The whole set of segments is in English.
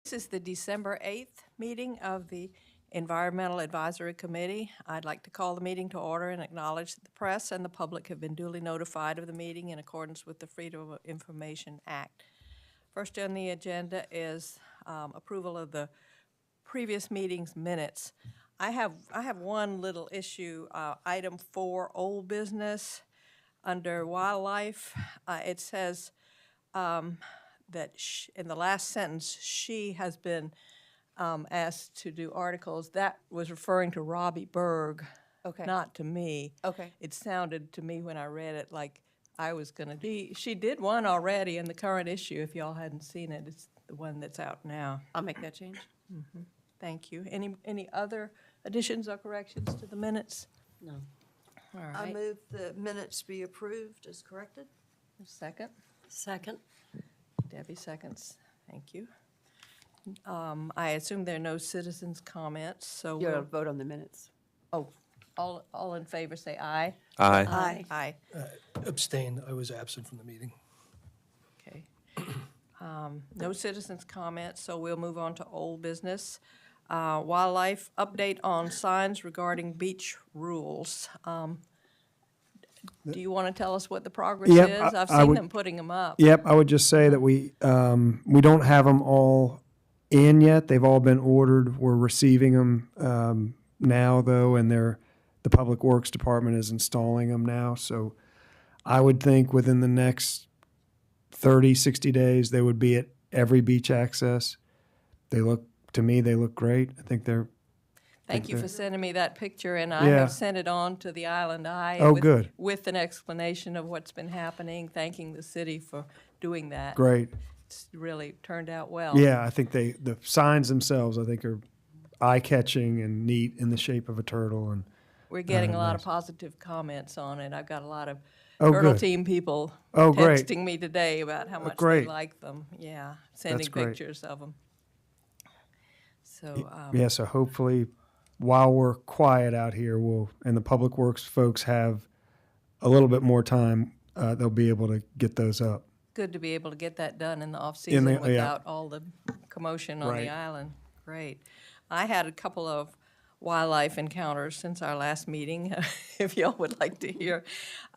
This is the December 8th meeting of the Environmental Advisory Committee. I'd like to call the meeting to order and acknowledge that the press and the public have been duly notified of the meeting in accordance with the Freedom of Information Act. First on the agenda is approval of the previous meeting's minutes. I have one little issue, item 4, old business. Under wildlife, it says that in the last sentence, she has been asked to do articles. That was referring to Robbie Berg, Okay. not to me. Okay. It sounded to me when I read it like I was going to do. She did one already in the current issue. If y'all hadn't seen it, it's the one that's out now. I'll make that change. Thank you. Any other additions or corrections to the minutes? No. All I right. move the minutes be approved as corrected. Second. Second. Debbie seconds. Thank you. I assume there are no citizens' comments, so You'll we'll, vote on the minutes. all in favor say aye. Aye. Aye. Abstain. I was absent from the meeting. Okay. No citizens' comments, so we'll move on to old business. Wildlife update on signs regarding beach rules. Do you want to tell us what the progress Yep, is? I've I seen would- them putting them up. Yep, I would just say that we don't have them all in yet. They've all been ordered. We're receiving them now, though, and the Public Works Department is installing them now. So I would think within the next 30, 60 days, they would be at every beach access. They look great. I think they're, Thank you they're- for sending me that picture, and I Yeah. have sent it on to the Island Eye. Oh, with, good. With an explanation of what's been happening, thanking the city for doing that. great. It's really turned out well. Yeah, I think the signs themselves, I think, are eye-catching and neat in the shape of a turtle. And We're getting a lot nice. of positive comments on it. I've got a lot of Oh, Turtle good. Team people Oh, great. texting me today about how much they great. like them. Yeah, sending great. pictures of them. So, Yeah, so hopefully, while we're quiet out here, and the Public Works folks have a little bit more time, they'll be able to get those up. good to be able to get that done in the off-season yeah. without all the commotion on Right. the island. Great. I had a couple of wildlife encounters since our last meeting, if y'all would like to hear.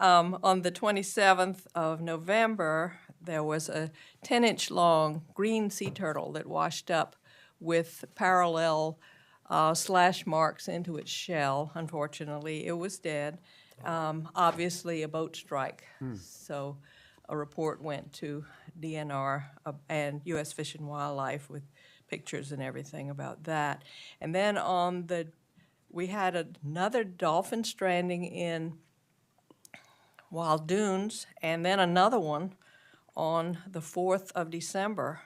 On the 27th of November, there was a 10-inch long green sea turtle that washed up with parallel slash marks into its shell. Unfortunately, it was dead. Obviously, a boat strike. So a report went to DNR and U.S. Fish and Wildlife with pictures and everything about that. And then we had another dolphin stranding in Wild Dunes, and then another one on the 4th of December,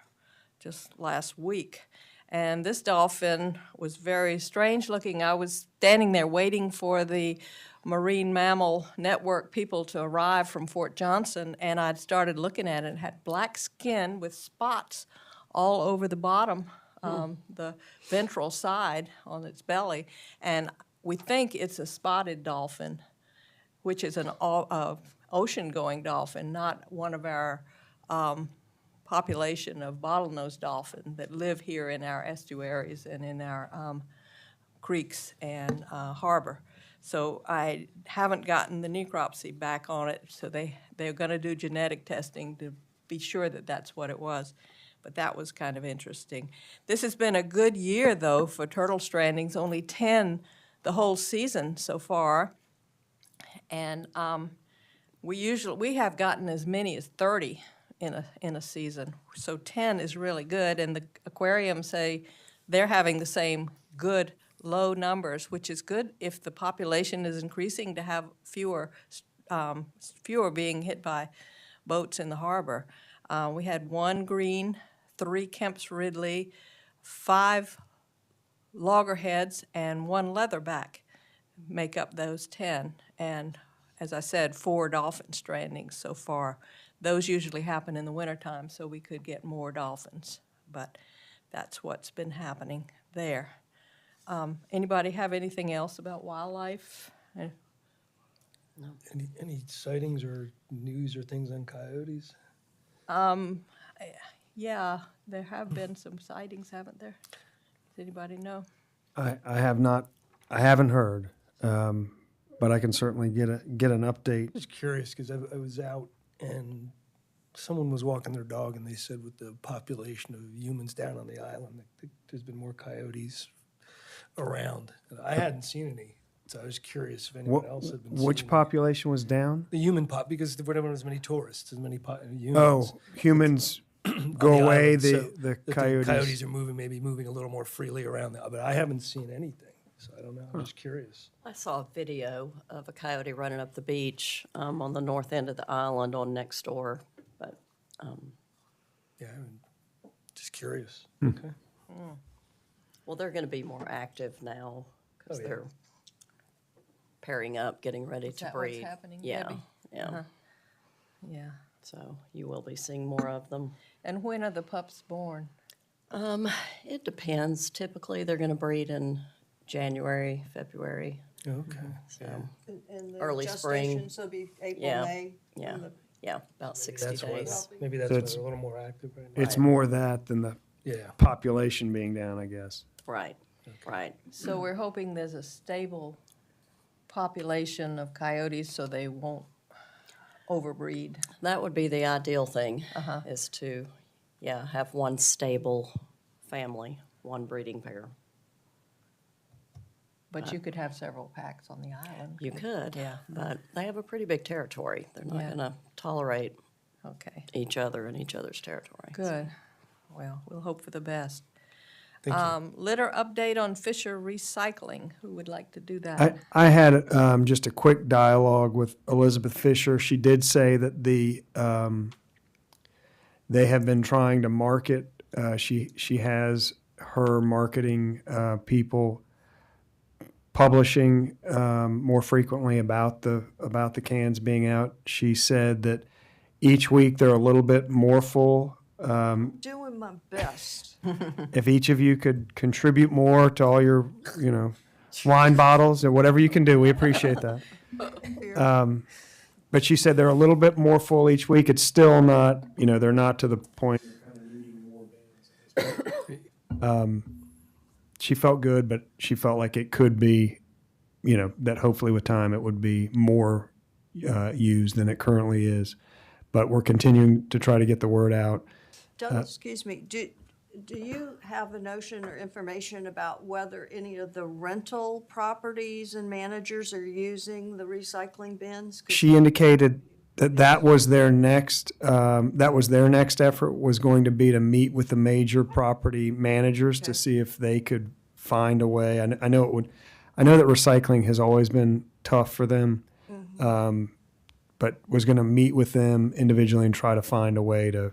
just last week. And this dolphin was very strange looking. I was standing there waiting for the Marine Mammal Network people to arrive from Fort Johnson, and I'd started looking at it. It had black skin with spots all over the bottom, the ventral side on its belly. And we think it's a spotted dolphin, which is an ocean-going dolphin, not one of our population of bottlenose dolphin that live here in our estuaries and in our creeks and harbor. So I haven't gotten the necropsy back on it, so they're going to do genetic testing to be sure that that's what it was. But that was kind of interesting. This has been a good year, though, for turtle strandings, only 10 the whole season so far. And we have gotten as many as 30 in a season. So 10 is really good, and the aquariums say they're having the same good low numbers, which is good if the population is increasing to have fewer being hit by boats in the harbor. We had 1 green, 3 Kemp's Ridley, 5 loggerheads, and 1 leatherback make up those 10. And as I said, 4 dolphin strandings so far. Those usually happen in the wintertime, so we could get more dolphins. But that's what's been happening there. Anybody have anything else about wildlife? Any sightings or news or things on coyotes? Yeah, there have been some sightings, haven't there? Does anybody know? I have not, I haven't heard, but I can certainly get an update. Just curious, because I was out and someone was walking their dog and they said with the population of humans down on the island, that there's been more coyotes around. And I hadn't seen any, so I was curious if anyone else had been seeing Which any. population was down? The human because there weren't as many tourists, as many humans. Oh, humans go on the away, island, so the that coyotes. The coyotes are moving a little more freely around, but I haven't seen anything, so I don't know. I'm just curious. I saw a video of a coyote running up the beach on the north end of the island on next door, but Yeah, just curious. Hmm. Okay. well, they're going to be more active now because Oh, yeah. they're pairing up, getting ready Is to that what's breed. happening, Yeah, Debbie? yeah. Uh-huh. Yeah. So you will be seeing more of them. And when are the pups born? It depends. Typically, they're going to breed in January, February. Okay. So And the Early spring. gestations will be April, Yeah, May? yeah. when the- Yeah, about 60 That's why, days. maybe that's So why it's- they're a little more active right now. It's more that than the Yeah. population being down, I guess. Right, right. So we're hoping there's a stable population of coyotes so they won't overbreed. That would be the ideal thing, is to, have one stable family, one breeding pair. But you could have several packs on the island. You could, Yeah. but they have a pretty big territory. They're not Yeah. going to tolerate Okay, each other in each other's territory. good. Well, we'll hope for the best. Thank you. Litter update on Fisher Recycling. Who would like to do that? I had just a quick dialogue with Elizabeth Fisher. She did say that they have been trying to market. She has her marketing people publishing more frequently about the cans being out. She said that each week they're a little bit more full. Doing my best. If each of you could contribute more to all your, wine bottles or whatever you can do, we appreciate that. But she said they're a little bit more full each week. It's still not, they're not to the point. She felt good, but she felt like it could be, that hopefully with time it would be more used than it currently is. But we're continuing to try to get the word out. Excuse me, do you have a notion or information about whether any of the rental properties and managers are using the recycling bins? 'Cause She indicated that was their next effort was going to be to meet with the major property managers to see if they could find a way. I know that recycling has always been tough for them, but was going to meet with them individually and try to find a way to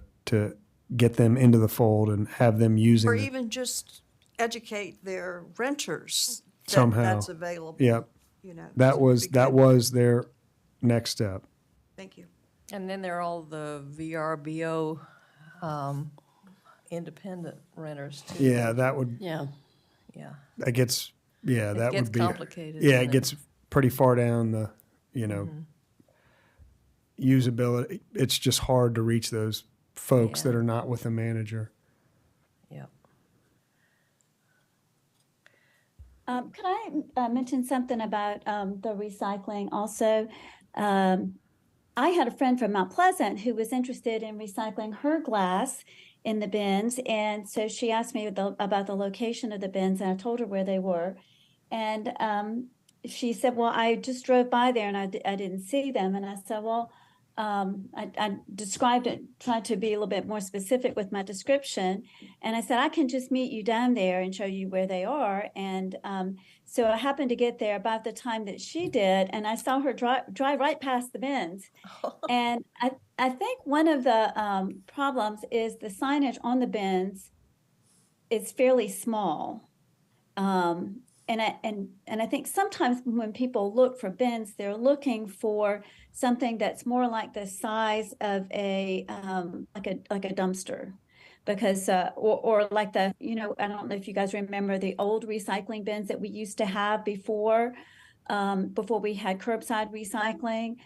get them into the fold and have them using Or it. even just educate their renters that Somehow. that's available. Yep. so it'd be good. was their next step. Thank you. And then there are all the VRBO independent renters too. Yeah, that would Yeah, Yeah. that gets yeah, It that gets would be complicated, Yeah, doesn't it gets pretty far down the, usability. It's just hard to reach those folks Yeah. that are not with a manager. Yeah. Could I mention something about the recycling also? I had a friend from Mount Pleasant who was interested in recycling her glass in the bins. And so she asked me about the location of the bins, and I told her where they were. And she said, well, I just drove by there and I didn't see them. And I said, well, I described it, tried to be a little bit more specific with my description. And I said, I can just meet you down there and show you where they are. And so I happened to get there about the time that she did, and I saw her drive right past the bins. And I think one of the problems is the signage on the bins is fairly small. And I think sometimes when people look for bins, they're looking for something that's more like the size of a like a dumpster, because or like the I don't know if you guys remember the old recycling bins that we used to have before we had curbside recycling.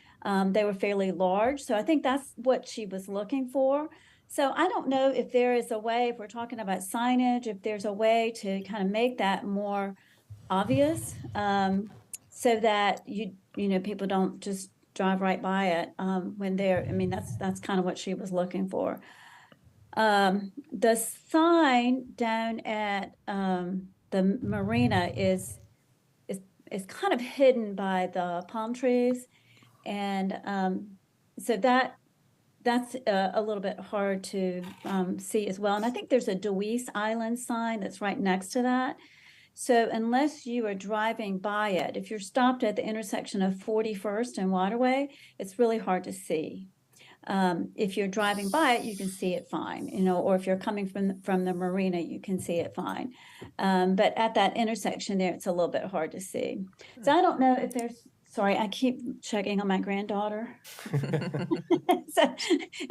They were fairly large, so I think that's what she was looking for. So I don't know if there is a way, if we're talking about signage, if there's a way to kind of make that more obvious, so that people don't just drive right by it, when they're, I mean, that's kind of what she was looking for. The sign down at, the marina is kind of hidden by the palm trees. And, so that's a little bit hard to see as well. And I think there's a Deweese Island sign that's right next to that. So unless you are driving by it, if you're stopped at the intersection of 41st and Waterway, it's really hard to see. If you're driving by it, you can see it fine, or if you're coming from the marina, you can see it fine. But at that intersection there, it's a little bit hard to see. So I don't know if there's, sorry, I keep checking on my granddaughter. So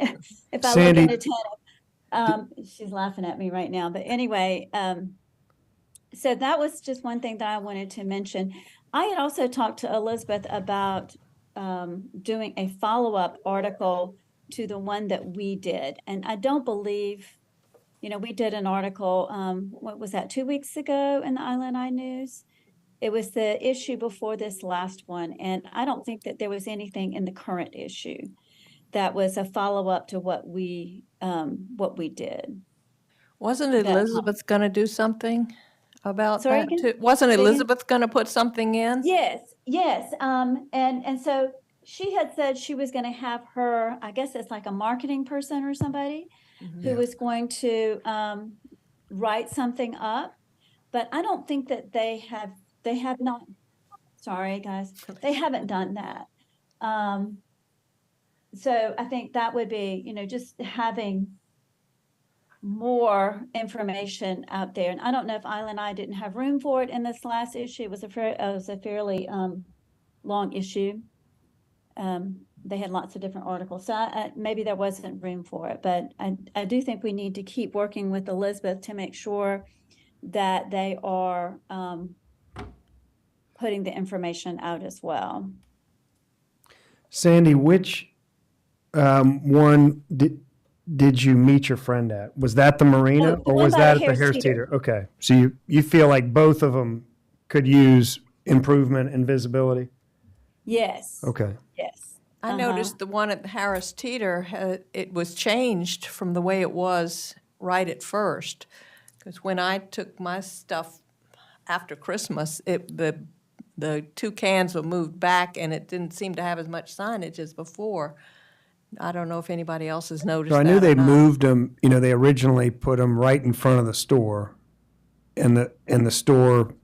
if I look Sandy- inattentive, she's laughing at me right now. But anyway, so that was just one thing that I wanted to mention. I had also talked to Elizabeth about doing a follow-up article to the one that we did. And I don't believe, we did an article, what was that, 2 weeks ago in the Island Eye News? It was the issue before this last one. And I don't think that there was anything in the current issue that was a follow-up to what we did. Wasn't That- Elizabeth going to do something about Sorry that again? too? Wasn't Say again? Elizabeth going to put something in? Yes. And so she had said she was going to have her, I guess it's like a marketing person or somebody who was going to write something up. But I don't think that they have not, sorry guys, they haven't done that. So I think that would be, just having more information out there. And I don't know if Island Eye didn't have room for it in this last issue. It was a fairly long issue. They had lots of different articles, so maybe there wasn't room for it. But I do think we need to keep working with Elizabeth to make sure that they are putting the information out as well. Sandy, which one did you meet your friend at? Was that the marina Oh, the or one was by that the at the Harris Harris Teeter. Teeter? Okay, so you feel like both of them could use improvement in visibility? Yes. Okay. Yes. I noticed the one at Harris Teeter, it was changed from the way it was right at first. Because when I took my stuff after Christmas, the two cans were moved back and it didn't seem to have as much signage as before. I don't know if anybody else has noticed So I that knew or they not. moved them, they originally put them right in front of the store. And the store,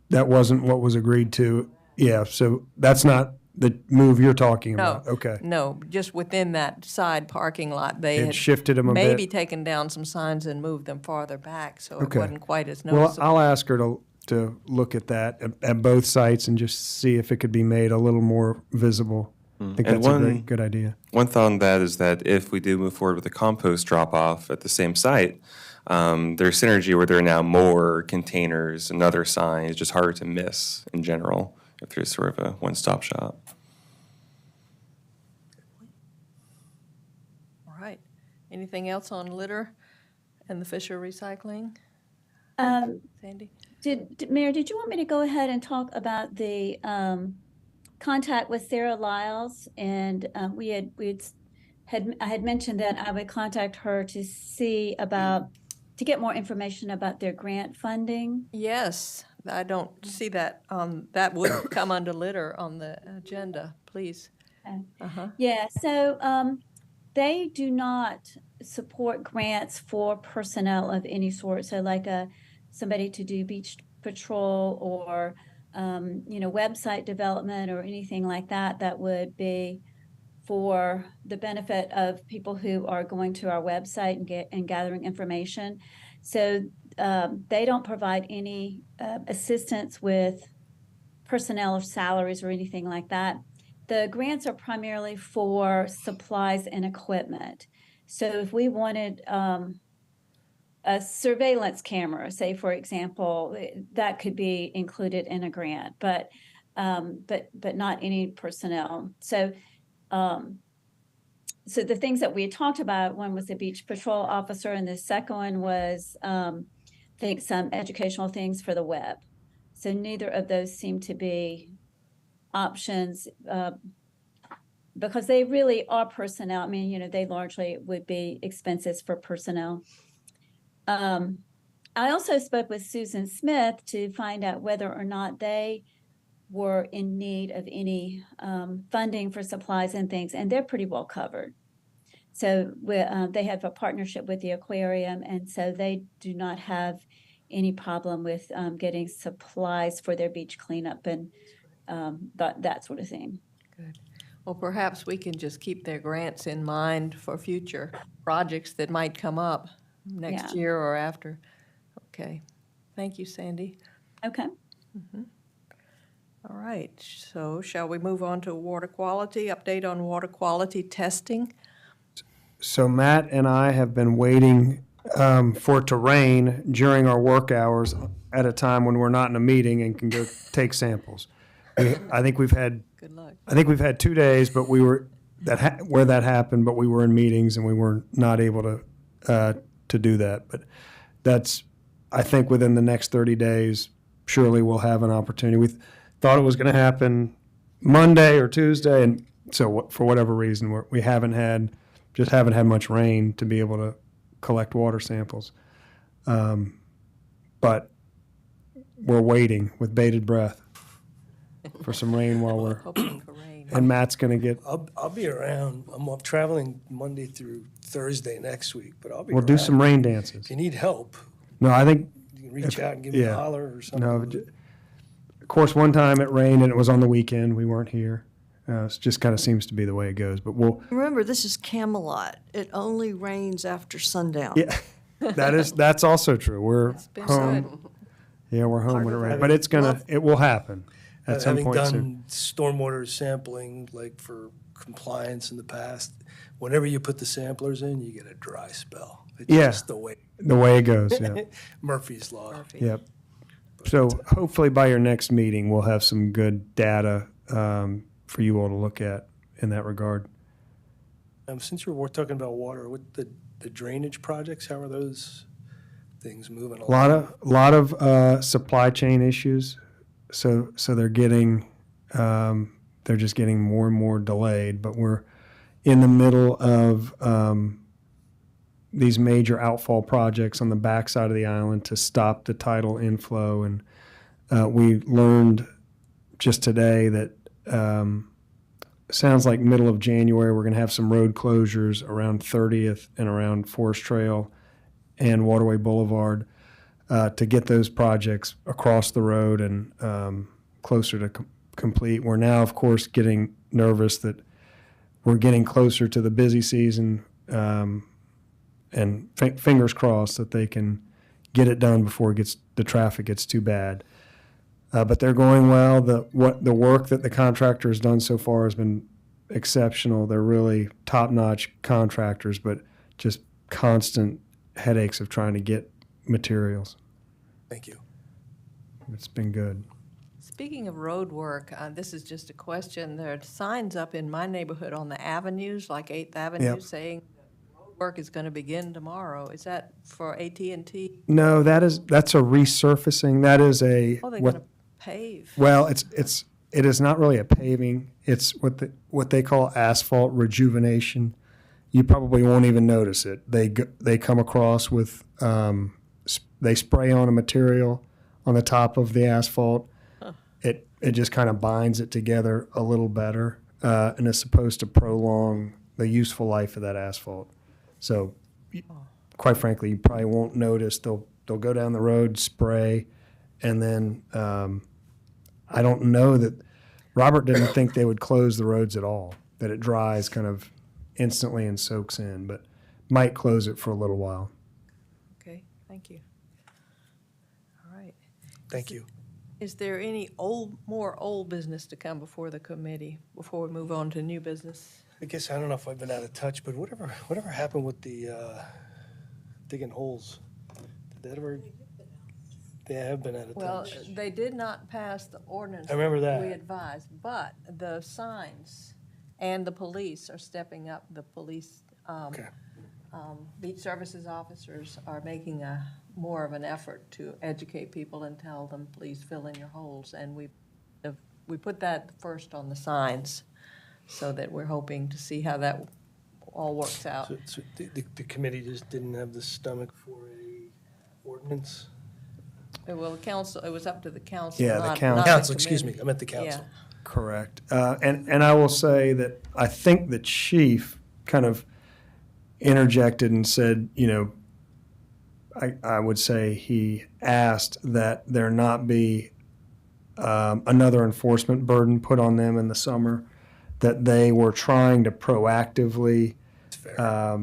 that wasn't what was agreed to. Yeah, so that's not the move you're talking No, about. Okay. no, just within that side parking lot, they It had shifted 'em a maybe bit. taken down some signs and moved them farther back, so it Okay. wasn't quite as Well, noticeable. I'll ask her to look at that at both sites and just see if it could be made a little more visible. I think And that's a one- great, good idea. One thought on that is that if we do move forward with the compost drop-off at the same site, there's synergy where there are now more containers and other signs, just harder to miss in general if there's sort of a one-stop shop. All right. Anything else on litter and the Fisher recycling, Sandy? Mayor, did you want me to go ahead and talk about the contact with Sarah Lyles? And I had mentioned that I would contact her to see to get more information about their grant funding. Yes, I don't see that, that would come under litter on the agenda, please. Yeah, so they do not support grants for personnel of any sort. So like somebody to do beach patrol or website development or anything like that, that would be for the benefit of people who are going to our website and gathering information. So they don't provide any assistance with personnel or salaries or anything like that. The grants are primarily for supplies and equipment. So if we wanted a surveillance camera, say for example, that could be included in a grant, but not any personnel. So so the things that we had talked about, one was the beach patrol officer, and the second one was, I think some educational things for the web. So neither of those seem to be options, because they really are personnel. I mean, they largely would be expenses for personnel. I also spoke with Susan Smith to find out whether or not they were in need of any funding for supplies and things, and they're pretty well covered. So they have a partnership with the aquarium, and so they do not have any problem with getting supplies for their beach cleanup and that sort of thing. Good. Well, perhaps we can just keep their grants in mind for future projects that might come up next Yeah. year or after. Okay. Thank you, Sandy. Okay. All right, so shall we move on to water quality, update on water quality testing? So Matt and I have been waiting for it to rain during our work hours at a time when we're not in a meeting and can go take samples. I think we've had Good luck. 2 days, but we were where that happened, but we were in meetings and we were not able to do that. But that's, I think, within the next 30 days, surely we'll have an opportunity. We thought it was going to happen Monday or Tuesday, and so for whatever reason, we haven't had much rain to be able to collect water samples. But we're waiting with bated breath for some rain while we're. Hoping for rain. And Matt's going to get. I'll be around. I'm traveling Monday through Thursday next week, but I'll be We'll around. do some rain dances. If you need help, No, I think. you can reach out and give me a holler or something. No, of course, one time it rained and it was on the weekend. We weren't here. It just kind of seems to be the way it goes. But we'll. Remember, this is Camelot. It only rains after sundown. Yeah, that's also true. We're been home. good. Yeah, we're home when it rains. having- But it will happen at some Having point done soon. stormwater sampling, like for compliance in the past, whenever you put the samplers in, you get a dry spell. It's Yeah. just the way The way it goes. Yeah. Murphy's Law. Yep. So hopefully by your next meeting, we'll have some good data for you all to look at in that regard. Since we're talking about water, what the drainage projects, how are those things moving A along? lot of supply chain issues. So they're getting they're just getting more and more delayed. But we're in the middle of these major outfall projects on the backside of the island to stop the tidal inflow. And we learned just today that sounds like middle of January, we're going to have some road closures around 30th and around Forest Trail and Waterway Boulevard to get those projects across the road and closer to complete. We're now, of course, getting nervous that we're getting closer to the busy season, and fingers crossed that they can get it done before the traffic gets too bad. But they're going well. The work that the contractor has done so far has been exceptional. They're really top-notch contractors, but just constant headaches of trying to get materials. Thank you. It's been good. Speaking of road work, this is just a question. There are signs up in my neighborhood on the avenues, like 8th Avenue, Yep. saying road work is going to begin tomorrow. Is that for AT&T? No, that's a resurfacing. That is a Oh, they're going to pave. well, it is not really a paving. It's what they call asphalt rejuvenation. You probably won't even notice it. They come across with they spray on a material on the top of the asphalt. It just kind of binds it together a little better, and it's supposed to prolong the useful life of that asphalt. So, quite frankly, you probably won't notice. They'll go down the road, spray, and then I don't know that Robert didn't think they would close the roads at all. That it dries kind of instantly and soaks in, but might close it for a little while. Okay, thank you. All right. Thank you. Is there any more old business to come before the committee, before we move on to new business? I guess I don't know if I've been out of touch, but whatever happened with the digging holes? Did that ever? They have been out of Well, touch. they did not pass the ordinance. I remember that. We advised, but the signs And the police are stepping up. The police, Okay. beach services officers are making more of an effort to educate people and tell them, please fill in your holes. And we put that first on the signs, so that we're hoping to see how that all works out. So the committee just didn't have the stomach for a ordinance? Well, the council, it was up to the council, Yeah, the not council. the Council, excuse me, committee. I meant the council. Yeah. Correct. And I will say that I think the chief kind of interjected and said, I would say he asked that there not be another enforcement burden put on them in the summer, that they were trying to proactively It's fair.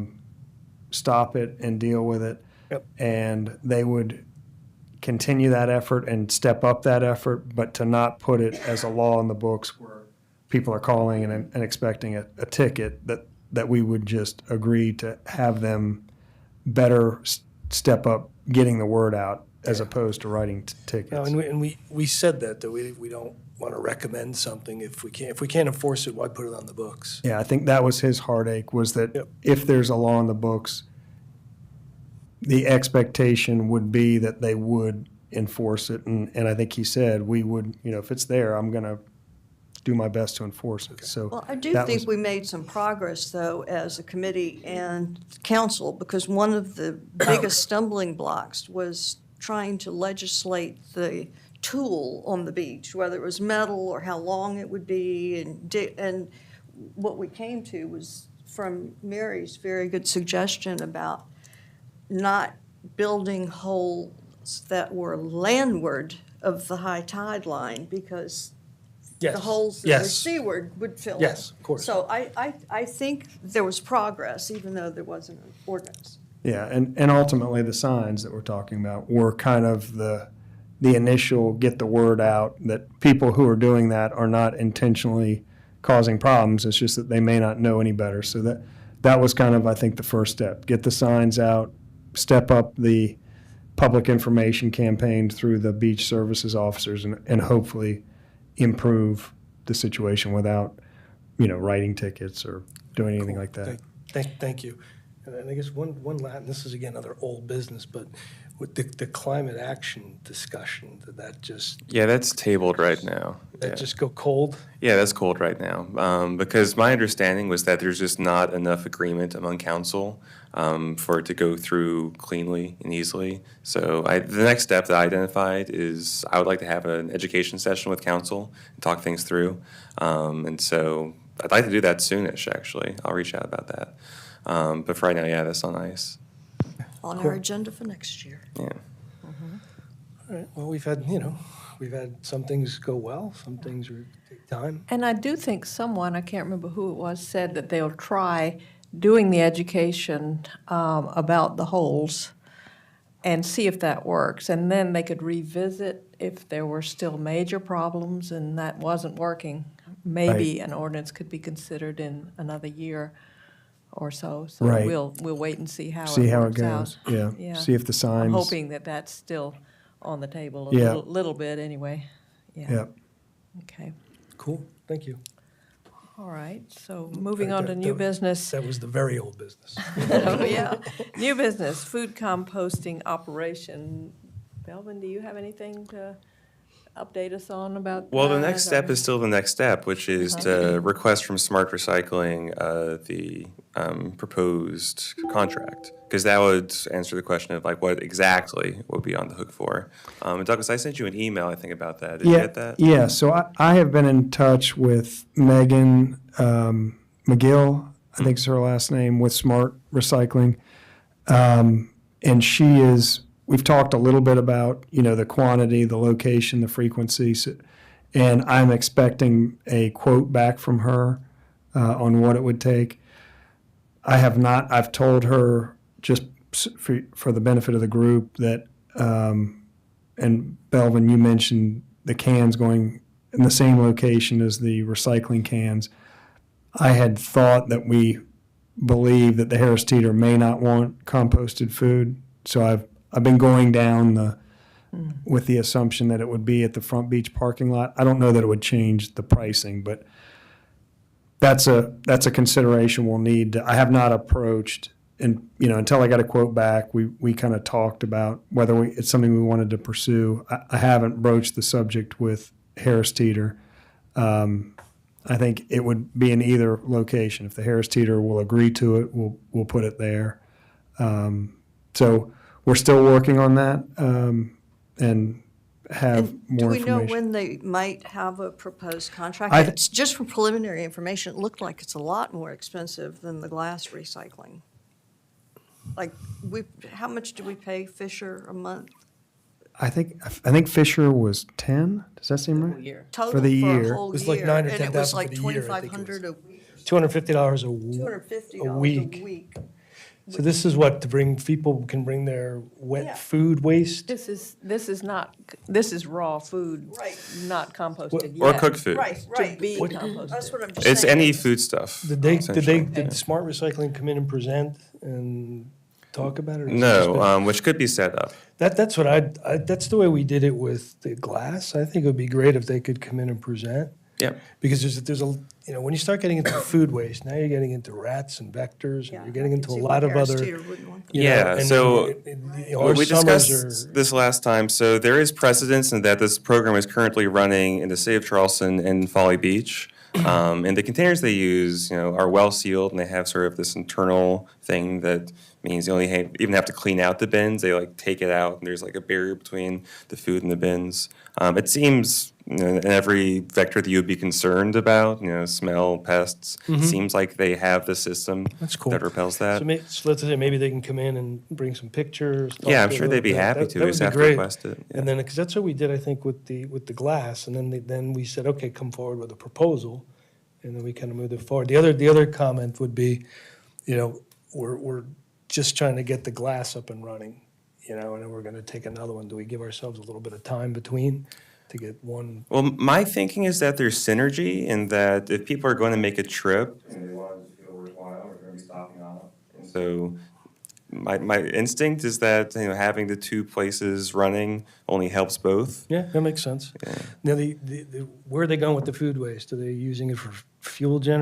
stop it and deal with it. Yep. And they would continue that effort and step up that effort, but to not put it as a law in the books where people are calling and expecting a ticket, that we would just agree to have them better step up getting the word out as opposed to writing tickets. No, and we said that we don't want to recommend something if we can't enforce it, why put it on the books? Yeah, I think that was his heartache, was that Yep. if there's a law in the books, the expectation would be that they would enforce it. And I think he said, we would, if it's there, I'm going to do my best to enforce it. So Well, I do that think was- we made some progress, though, as a committee and council, because one of the biggest stumbling blocks was trying to legislate the tool on the beach, whether it was metal or how long it would be, and what we came to was from Mary's very good suggestion about not building holes that were landward of the high tide line, because Yes. the holes that were Yes. seaward would fill in. Yes, of course. So I think there was progress, even though there wasn't an ordinance. Yeah, and ultimately the signs that we're talking about were kind of the initial get the word out that people who are doing that are not intentionally causing problems. It's just that they may not know any better. So that was kind of, I think, the first step. Get the signs out, step up the public information campaign through the beach services officers, and hopefully improve the situation without, writing tickets or doing anything like that. Thank you. And I guess one last, and this is again another old business, but with the climate action discussion, that just Yeah, that's tabled right now. Yeah. just go cold? Yeah, that's cold right now. Because my understanding was that there's just not enough agreement among council for it to go through cleanly and easily. So the next step that I identified is I would like to have an education session with council and talk things through. And so I'd like to do that soonish, actually. I'll reach out about that. But for right now, yeah, that's on ice. On Cool. our agenda for next year. Yeah. All right, well, we've had some things go well, some things take time. And I do think someone, I can't remember who it was, said that they'll try doing the education about the holes and see if that works. And then they could revisit if there were still major problems and that wasn't working. Maybe an ordinance could be considered in another year or so. So Right. we'll wait and see how it See how it works out. goes. Yeah. Yeah. See if the signs. I'm hoping that that's still on the table a Yeah. little bit anyway. Yeah. Yep. Okay. Cool, thank you. All right. So moving on to new That- business. That was the very old business. Oh, yeah. New business, food composting operation. Belvin, do you have anything to update us on about? Well, the that, next step or- is still the next step, which is to request from Smart Recycling the proposed contract, because that would answer the question of like what exactly we'll be on the hook for. And Douglas, I sent you an email, I think, about that. Did you get that? Yeah, so I have been in touch with Megan McGill, I think is her last name, with Smart Recycling. And we've talked a little bit about, the quantity, the location, the frequency. And I'm expecting a quote back from her on what it would take. I have not, I've told her, just for the benefit of the group, that, and Belvin, you mentioned the cans going in the same location as the recycling cans. I had thought that we believe that the Harris Teeter may not want composted food, so I've been going down with the assumption that it would be at the Front Beach parking lot. I don't know that it would change the pricing, but that's a consideration we'll need. I have not approached, and until I got a quote back, we kind of talked about whether it's something we wanted to pursue. I haven't broached the subject with Harris Teeter. I think it would be in either location. If the Harris Teeter will agree to it, we'll put it there. So we're still working on that, and have Do more we know information. when they might have a proposed contract? I- It's just for preliminary information, it looked like it's a lot more expensive than the glass recycling. Like, how much do we pay Fisher a month? I think Fisher was 10. Does that seem right? Year. Total For the year. a whole It was like year, 9 or and it 10,000 was for like the year, I think it was. 2,500 a week, $250 $250 a a week. week. So this is what, people can bring their Yeah. wet food waste? This is raw food, Right. not composted Or yet. cooked food. Right, To right. be What- composted. That's what I'm just saying. It's any food stuff. Did they, essentially. did Smart Recycling come in and present and talk about it? or is it just No, been- which could be set up. That's what that's the way we did it with the glass. I think it would be great if they could come in and present. Yep. Because there's when you start getting into food waste, now you're getting into rats and vectors, and you're getting into a lot of other. Yeah, so Our we summers discussed are, this last time. So there is precedence in that this program is currently running in the city of Charleston and Folly Beach. And the containers they use, are well sealed, and they have sort of this internal thing that means you only even have to clean out the bins. They take it out, and there's a barrier between the food and the bins. It seems in every vector that you would be concerned about, smell, pests, seems like they have the system That's cool. that repels that. so let's say maybe they can come in and bring some pictures. talk Yeah, I'm to sure us they'd be about happy that. to. That We just would have be to great. request it. Yeah. And then, because that's what we did, I think, with the glass, and then we said, okay, come forward with a proposal, and then we kind of moved it forward. The other comment would be, we're just trying to get the glass up and running, and then we're going to take another one. Do we give ourselves a little bit of time between to get one? Well, my thinking is that there's synergy in that if people are going to make a trip and they want it to feel worthwhile, we're going to be stopping off. And so my instinct is that having the two places running only helps both. Yeah, that makes sense. Now, where are they going with the food waste? Are they using it for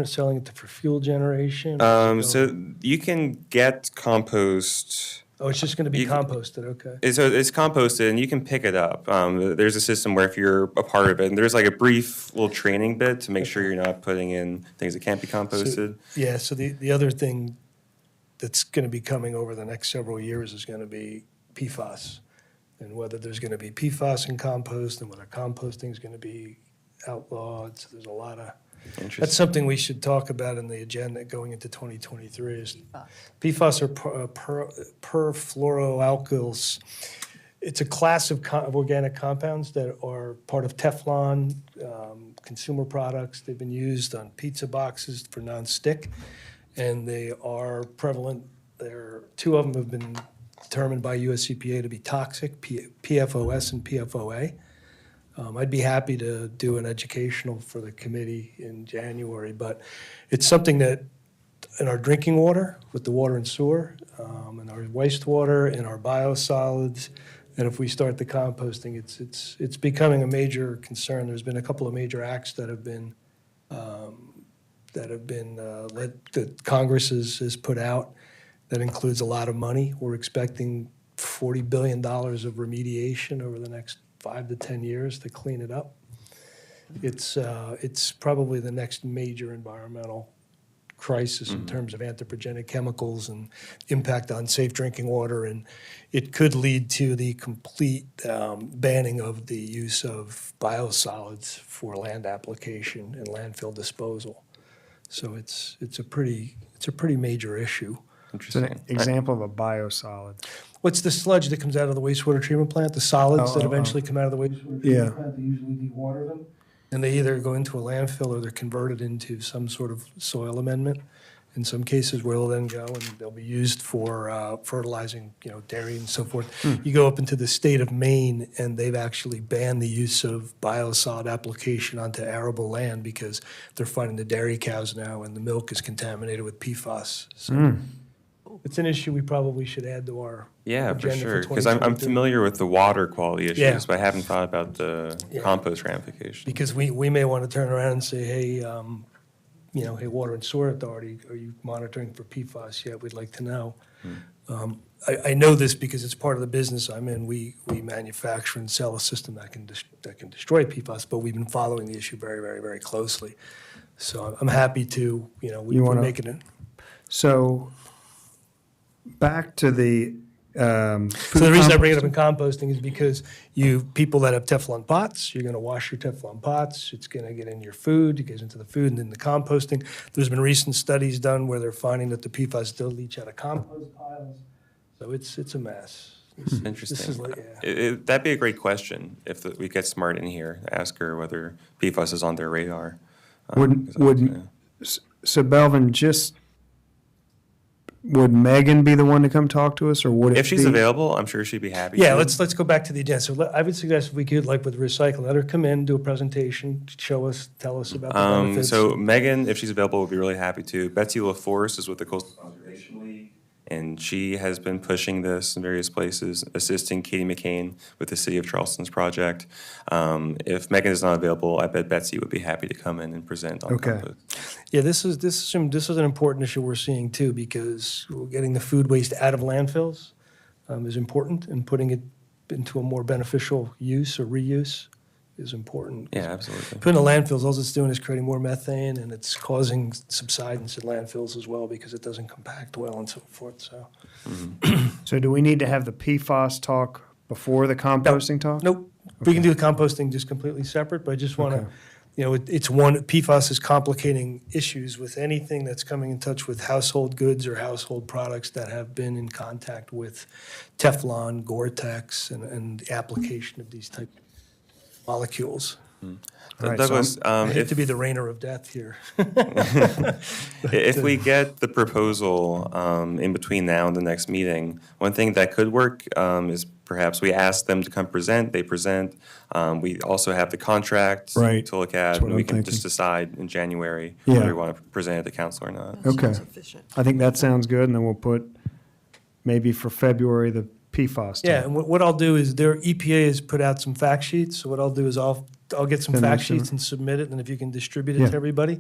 selling it for fuel generation? So you can get compost. Oh, it's just going to be you can- composted, okay. So it's composted, and you can pick it up. There's a system where if you're a part of it, and there's a brief little training bit to make sure you're not putting in things that can't be composted. Yeah, so the other thing that's going to be coming over the next several years is going to be PFAS, and whether there's going to be PFAS in compost and whether composting is going to be outlawed. So there's a lot of, Interesting. that's something we should talk about in the agenda going into 2023. Is PFAS are perfluoroalkyls. It's a class of organic compounds that are part of Teflon, consumer products. They've been used on pizza boxes for nonstick, and they are prevalent. Two of them have been determined by US EPA to be toxic, PFOS and PFOA. I'd be happy to do an educational for the committee in January, but it's something that in our drinking water, with the water and sewer, in our wastewater, in our biosolids, and if we start the composting, it's becoming a major concern. There's been a couple of major acts that have been that Congress has put out that includes a lot of money. We're expecting $40 billion of remediation over the next 5 to 10 years to clean it up. It's probably the next major environmental crisis in terms of anthropogenic chemicals and impact on safe drinking water, and it could lead to the complete banning of the use of biosolids for land application and landfill disposal. So it's a pretty major issue. It's an example of a biosolid. What's the sludge that comes out of the wastewater treatment plant? The solids that Oh. eventually come out of the wastewater Yeah. treatment plant, they usually dewater them. And they either go into a landfill or they're converted into some sort of soil amendment. In some cases where they'll then go and they'll be used for fertilizing, dairy and so forth. You go up into the state of Maine and they've actually banned the use of biosolid application onto arable land because they're finding the dairy cows now and the milk is contaminated with PFAS. So it's an issue we probably should add to our Yeah, for agenda sure. for Because I'm 2023. familiar with the water quality issues, Yeah. but I haven't thought about the Yeah. compost ramifications. Because we may want to turn around and say, hey, hey, Water and Sewer Authority, are you monitoring for PFAS yet? We'd like to know. I know this because it's part of the business I'm in. We manufacture and sell a system that can destroy PFAS, but we've been following the issue very, very, very closely. So I'm happy to, we're wanna- making it. So back to the So the reason I bring it up in composting is because people that have Teflon pots, you're going to wash your Teflon pots. It's going to get in your food. It goes into the food and then the composting. There's been recent studies done where they're finding that the PFAS still leach out of compost piles. So it's a mess. This is Interesting. like, yeah. That'd be a great question if we get Smart in here, ask her whether PFAS is on their radar. So Belvin, would Megan be the one to come talk to us, or would it If she's be- available, I'm sure she'd be happy Yeah, to. let's go back to the agenda. So I would suggest if we could, like with recycling, let her come in, do a presentation, show us, tell us about the benefits. So Megan, if she's available, would be really happy to. Betsy LaForce is with the Coastal Conservation League, and she has been pushing this in various places, assisting Katie McCain with the City of Charleston's project. If Megan is not available, I bet Betsy would be happy to come in and present on Okay. compost. Yeah, this is an important issue we're seeing too, because getting the food waste out of landfills is important, and putting it into a more beneficial use or reuse is important. Yeah, absolutely. Putting in landfills, all it's doing is creating more methane, and it's causing subsidence in landfills as well because it doesn't compact well and so forth, so. So do we need to have the PFAS talk before the composting talk? Nope, we can do the composting just completely separate, but I just want Okay. to, it's one, PFAS is complicating issues with anything that's coming in touch with household goods or household products that have been in contact with Teflon, Gore-Tex, and the application of these type of molecules. All right, Douglas, I hate if, to be the rainer of death here. if we get the proposal in between now and the next meeting, one thing that could work is perhaps we ask them to come present, they present. We also have the contract Right. to look That's at, what and we I'm can thinking. just decide in January Yeah. whether we want to present it to council or not. Okay. I think that sounds good, and then we'll put maybe for February the PFAS. Yeah, talk. and what I'll do is their EPA has put out some fact sheets, so what I'll do is I'll get some Send fact those to me. sheets and submit it, and if you can distribute it Yeah. to everybody,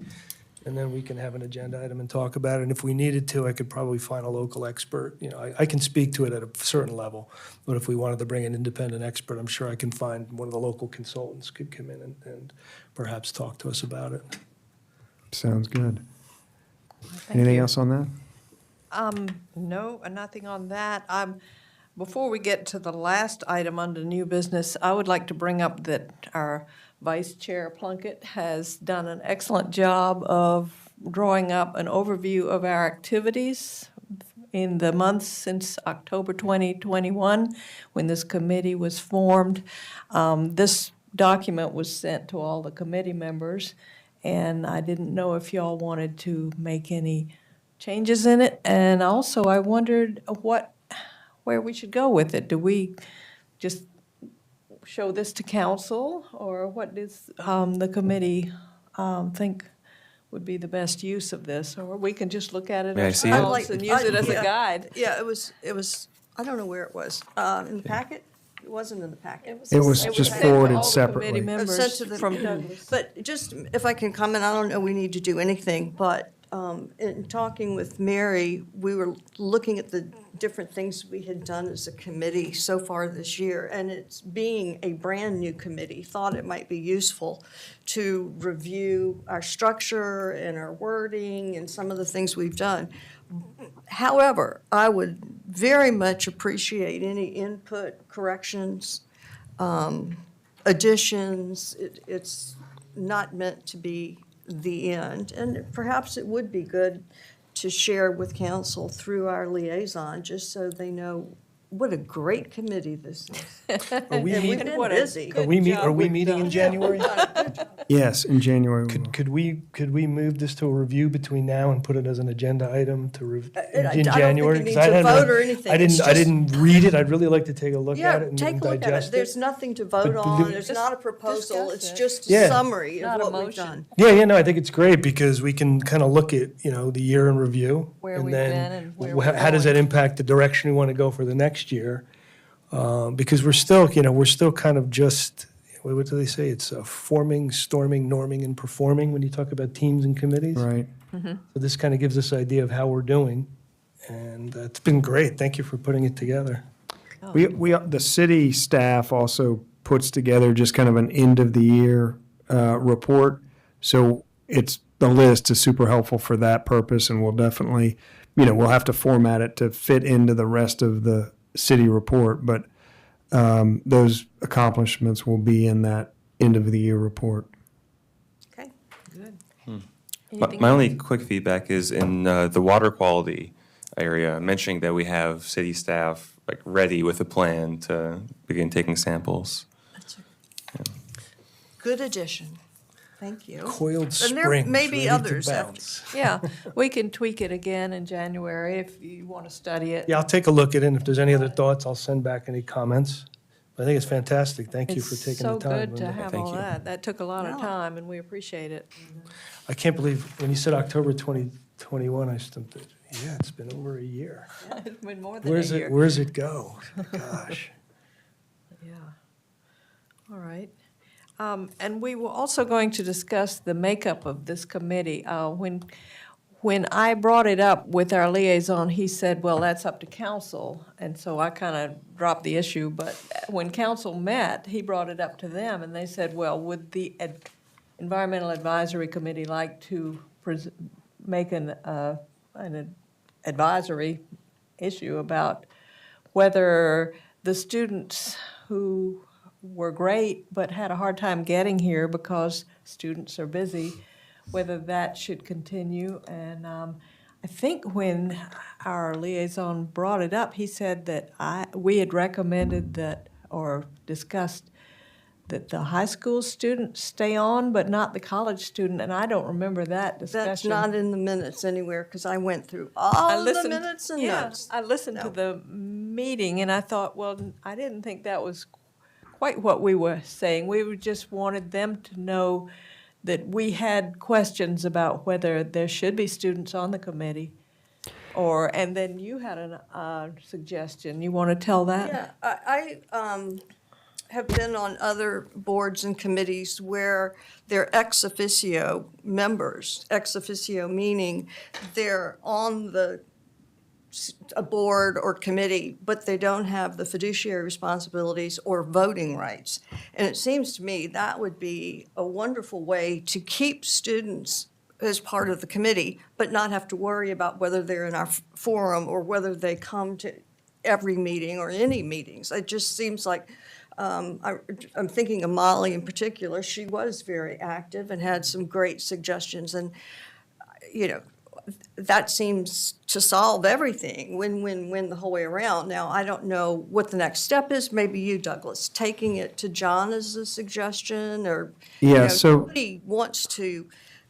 and then we can have an agenda item and talk about it. And if we needed to, I could probably find a local expert. I can speak to it at a certain level, but if we wanted to bring an independent expert, I'm sure I can find one of the local consultants could come in and perhaps talk to us about it. Sounds good. Anything else on that? No, nothing on that. Before we get to the last item under new business, I would like to bring up that our Vice Chair Plunkett has done an excellent job of drawing up an overview of our activities in the months since October 2021, when this committee was formed. This document was sent to all the committee members, and I didn't know if y'all wanted to make any changes in it. And also, I wondered where we should go with it. Do we just show this to council, or what does the committee think would be the best use of this? Or we can just look at it May I see it? ourselves and use it as a guide. Yeah, it was, I don't know where it was. In the packet? It wasn't in the packet. It was It just sent to forwarded all the separately. committee It was members sent to the- from Douglas. But just, if I can comment, I don't know we need to do anything, but in talking with Mary, we were looking at the different things we had done as a committee so far this year, and it's being a brand-new committee, thought it might be useful to review our structure and our wording and some of the things we've done. However, I would very much appreciate any input, corrections, additions. It's not meant to be the end. And perhaps it would be good to share with council through our liaison, just so they know what a great committee this is. Are we And we've meeting, been What a busy. good are we job we've meeting in done. January? Yes, in January. we will. Could we move this to a review between now and put it as an agenda item to I in don't think January? you need 'Cause I to hadn't- vote or anything. I It's didn't just- read it. I'd really like to take a look at Yeah, it and take a look at digest it. it. There's nothing to vote But on. do- There's not a proposal. Discuss It's it. just a Yeah. summary Not of a what we've motion. done. Yeah, no, I think it's great because we can kind of look at, the year in review. Where and we've then been and where wh- we're How does that going. impact the direction we want to go for the next year? Because we're still kind of just, what do they say? It's forming, storming, norming, and performing when you talk about teams and committees. Right. So this kind of gives us an idea of how we're doing, and it's been great. Thank you for putting it together. The city staff also puts together just kind of an end of the year report. So the list is super helpful for that purpose, and we'll definitely, we'll have to format it to fit into the rest of the city report, but those accomplishments will be in that end of the year report. Okay. Good. My only quick feedback is in the water quality area, mentioning that we have city staff like ready with a plan to begin taking samples. Good addition. Thank you. Coiled And springs, there may be ready others to after- bounce. Yeah, we can tweak it again in January if you want to study it. Yeah, I'll take a look at it, and if there's any other thoughts, I'll send back any comments. But I think it's fantastic. Thank you for taking the time. It's so good to Linda. have Thank all you. that. That took a lot of Yeah. time, and we appreciate it. I can't believe, when you said October 2021, I still thought, yeah, it's been over a year. It's been more than a Where's year. it, where's it go? Gosh. Yeah. All right. And we were also going to discuss the makeup of this committee. When I brought it up with our liaison, he said, well, that's up to council. And so I kind of dropped the issue. But when council met, he brought it up to them, and they said, well, would the Environmental Advisory Committee like to make an advisory issue about whether the students who were great but had a hard time getting here because students are busy, whether that should continue. And I think when our liaison brought it up, he said that we had recommended that, or discussed, that the high school students stay on, but not the college student, and I don't remember that discussion. That's not in the minutes anywhere, because I went through all the minutes and notes. I listened to the meeting, and I thought, well, I didn't think that was quite what we were saying. We just wanted them to know that we had questions about whether there should be students on the committee. And then you had a suggestion. You want to tell that? Yeah, I have been on other boards and committees where they're ex officio members. Ex officio meaning they're on a board or committee, but they don't have the fiduciary responsibilities or voting rights. And it seems to me that would be a wonderful way to keep students as part of the committee, but not have to worry about whether they're in our forum or whether they come to every meeting or any meetings. It just seems like, I'm thinking of Molly in particular. She was very active and had some great suggestions, and, that seems to solve everything, win-win-win the whole way around. Now, I don't know what the next step is. Maybe you, Douglas, taking it to John as a suggestion, or, Yeah, so- nobody wants to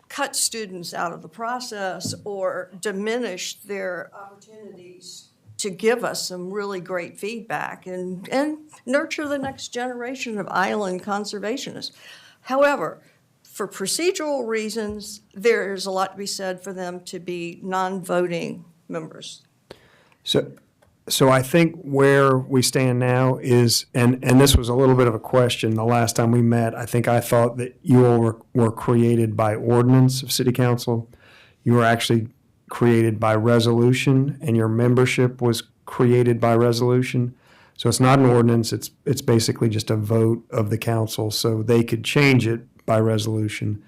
cut students out of the process or diminish their opportunities to give us some really great feedback and nurture the next generation of island conservationists. However, for procedural reasons, there's a lot to be said for them to be non-voting members. So I think where we stand now is, and this was a little bit of a question the last time we met. I think I thought that you all were created by ordinance of city council. You were actually created by resolution, and your membership was created by resolution. So it's not an ordinance, it's basically just a vote of the council, so they could change it by resolution.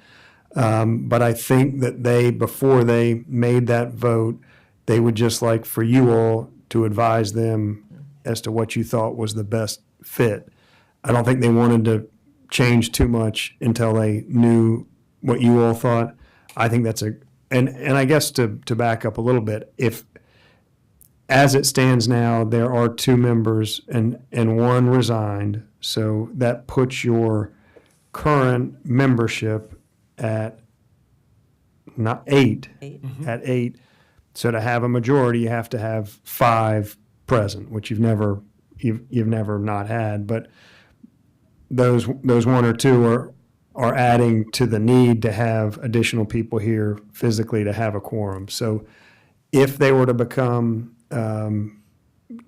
But I think that before they made that vote, they would just like for you all to advise them as to what you thought was the best fit. I don't think they wanted to change too much until they knew what you all thought. I think that's and I guess to back up a little bit, if, as it stands now, there are 2 members and one resigned, so that puts your current membership at not 8, at 8. So to have a majority, you have to have 5 present, which you've never not had. But those 1 or 2 are adding to the need to have additional people here physically to have a quorum. So if they were to become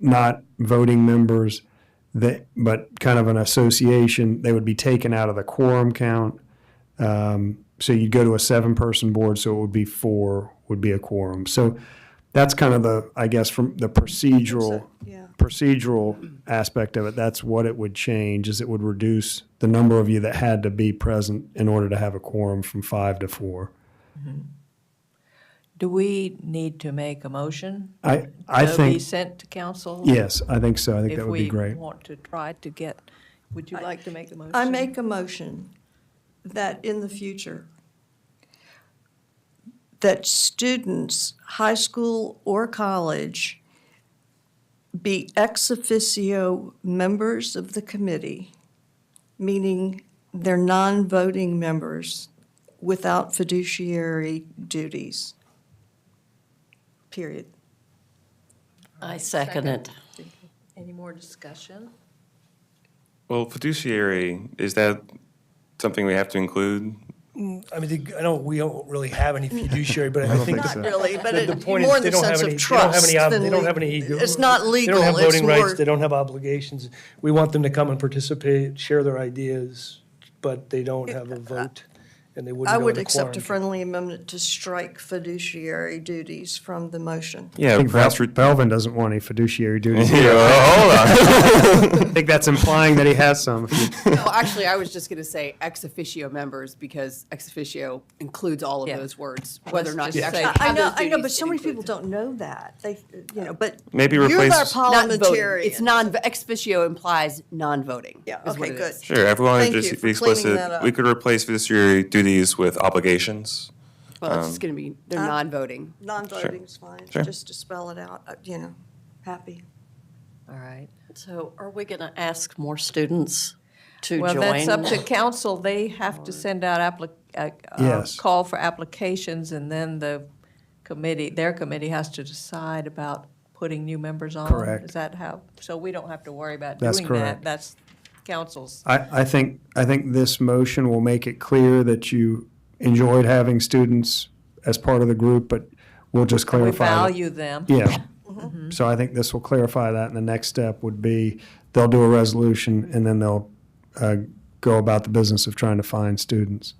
not voting members, but kind of an association, they would be taken out of the quorum count. So you'd go to a 7-person board, so it would be 4 would be a quorum. So that's kind of the, I guess, from the procedural Yeah. aspect of it, that's what it would change, is it would reduce the number of you that had to be present in order to have a quorum from 5 to 4. Do we need to make a motion? I To be think, sent to council? yes, I think so. I think that would be great. If we want to try to get, would you like to make the motion? I make a motion that in the future, that students, high school or college, be ex officio members of the committee, meaning they're non-voting members without fiduciary duties. Period. I second it. Any more discussion? Well, fiduciary, is that something we have to include? I mean, we don't really have any fiduciary, but I think think Not so. really, but the it, point more is in they the don't have sense any, of they don't have trust any, than they don't have any. it's not They legal, don't have it's voting rights, more, they don't have obligations. We want them to come and participate, share their ideas, but they don't have a vote, and they wouldn't I go would into accept a quorum. friendly amendment to strike fiduciary duties from the motion. Yeah, I think perhaps. Belvin doesn't want any fiduciary duties. Yeah, hold on. I think that's implying that he has some. No, actually, I was just going to say ex officio members because ex officio includes all of Yeah. those words, whether or not just you say- actually I have know, those I know, duties, but so it many people includes it. don't know that. They, but Maybe you're replace- their Not voting. parliamentarian. It's non, ex officio implies non-voting. Yeah, is what okay, it good. is. Sure, if we want Thank to you just for be cleaning explicit, that up. we could replace fiduciary duties with obligations. Well, it's just going to be, they're non-voting. Non-voting is fine, Sure. just to spell it out, happy. All right. So are we going to ask more students to join? Well, that's up to council. They have to send out Yes. call for applications, and then the committee, their committee has to decide about putting new members on. Correct. Is that how, so we don't have to worry about That's doing correct. that. That's council's. I think this motion will make it clear that you enjoyed having students as part of the group, but we'll just We clarify. that- value them. Yeah. So I think this will clarify that, and the next step would be, they'll do a resolution, and then they'll go about the business of trying to find students.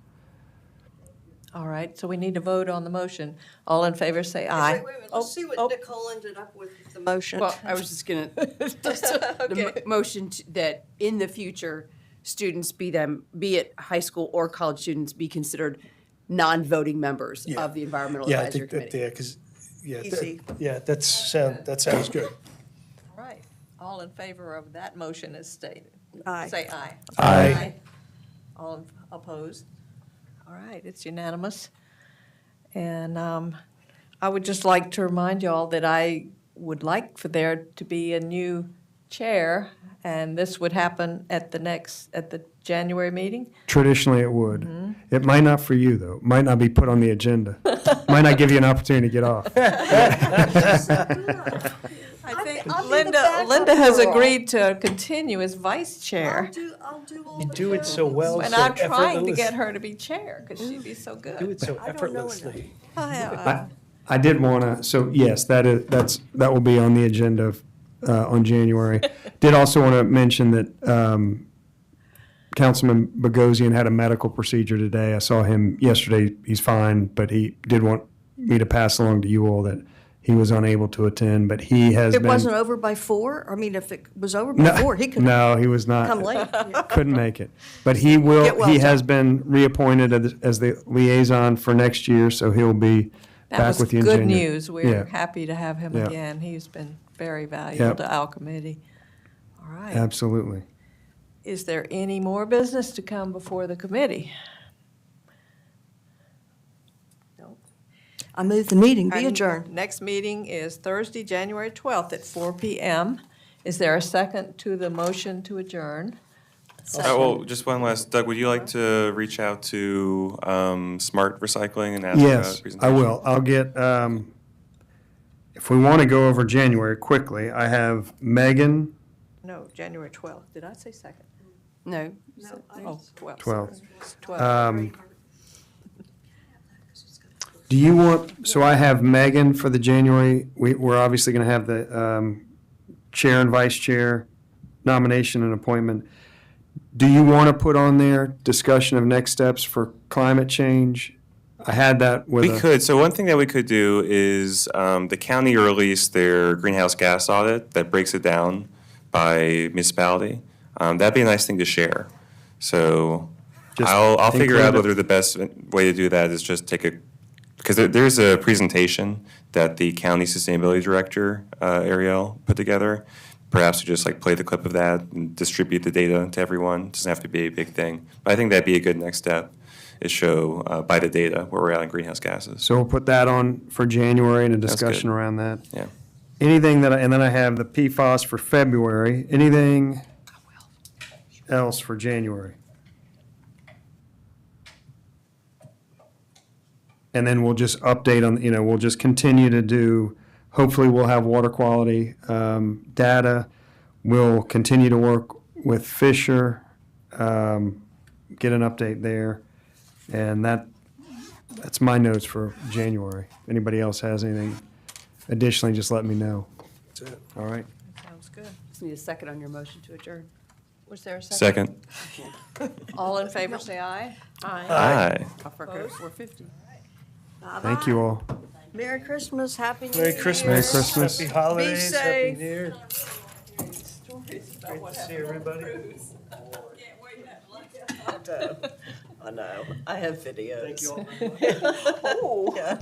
All right, so we need to vote on the motion. All in favor, say aye. Let's see what Nicole ended up with the motion. Well, I was just going to, the motion that in the future, students be it high school or college students, be considered non-voting members Yeah. of the Environmental Yeah, I Advisory think that, Committee. yeah, because, Easy. that sounds good. All right, all in favor of that motion as stated? Aye. Say aye. Aye. All opposed? All right, it's unanimous. And I would just like to remind y'all that I would like for there to be a new chair, and this would happen at the January meeting. Traditionally, it would. Mm-hmm. It might not for you, though. It might not be put on the agenda. Might not give you an opportunity to get off. I think I'll be the backup Linda has girl. agreed to continue as vice chair. I'll do all You the do it so well, And so I'm trying to effortless. get her to be chair, because she'd be so Do good. it so I don't know effortlessly. I did want to, so yes, that will be on the agenda on January. Did also want to mention that Councilman Bogosian had a medical procedure today. I saw him yesterday. He's fine, but he did want me to pass along to you all that he was unable to attend, but he has It been. wasn't over by 4? I mean, if it was over No, by 4, he could No, he was not. come late. Yeah. Couldn't make it. But he will, Get well, he has John. been reappointed as the liaison for next year, so he'll be That back was with you in good January. news. We're Yeah. happy to have him Yeah. again. He's been very valuable Yep. to our committee. All right. Absolutely. Is there any more business to come before the committee? No. I move the meeting be Our adjourned. Next meeting is Thursday, January 12th at 4 p.m. Is there a second to the motion to adjourn? Well, just one last, Doug, would you like to reach out to Smart Recycling and ask about a Yes, I presentation? will. I'll get, if we want to go over January quickly, I have Megan, No, January 12th. Did I say second? No, Oh, 12th. 12th. 12th. Do you want, so I have Megan for the January, we're obviously going to have the chair and vice chair nomination and appointment. Do you want to put on there discussion of next steps for climate change? I had that with We could. So one thing that we could do is the county released their greenhouse gas audit that breaks it down by municipality. That'd be a nice thing to share. So Just I'll figure include out it. whether the best way to do that is just take a, because there's a presentation that the county sustainability director, Ariel, put together. Perhaps we just like play the clip of that and distribute the data to everyone. It doesn't have to be a big thing. But I think that'd be a good next step, is show by the data where we're at in greenhouse gases. So we'll put that on for January and a That's good. discussion around that. Yeah. Anything that, and then I have the PFAS for February. Anything else for January? And then we'll just update on, we'll just continue to do, hopefully we'll have water quality data. We'll continue to work with Fisher, get an update there. And that's my notes for January. Anybody else has anything additionally, just let me know. That's it. All right? Sounds good. Just need a second on your motion to adjourn. Was there a second? Second. All in favor, say aye. Aye. Opposed? We're 50. Thank you all. Merry Christmas, Happy New Year. Merry Christmas. Merry Christmas. Happy holidays. Happy safe. New Year. Great to see everybody. I know. I have videos. Thank you all very much. Oh.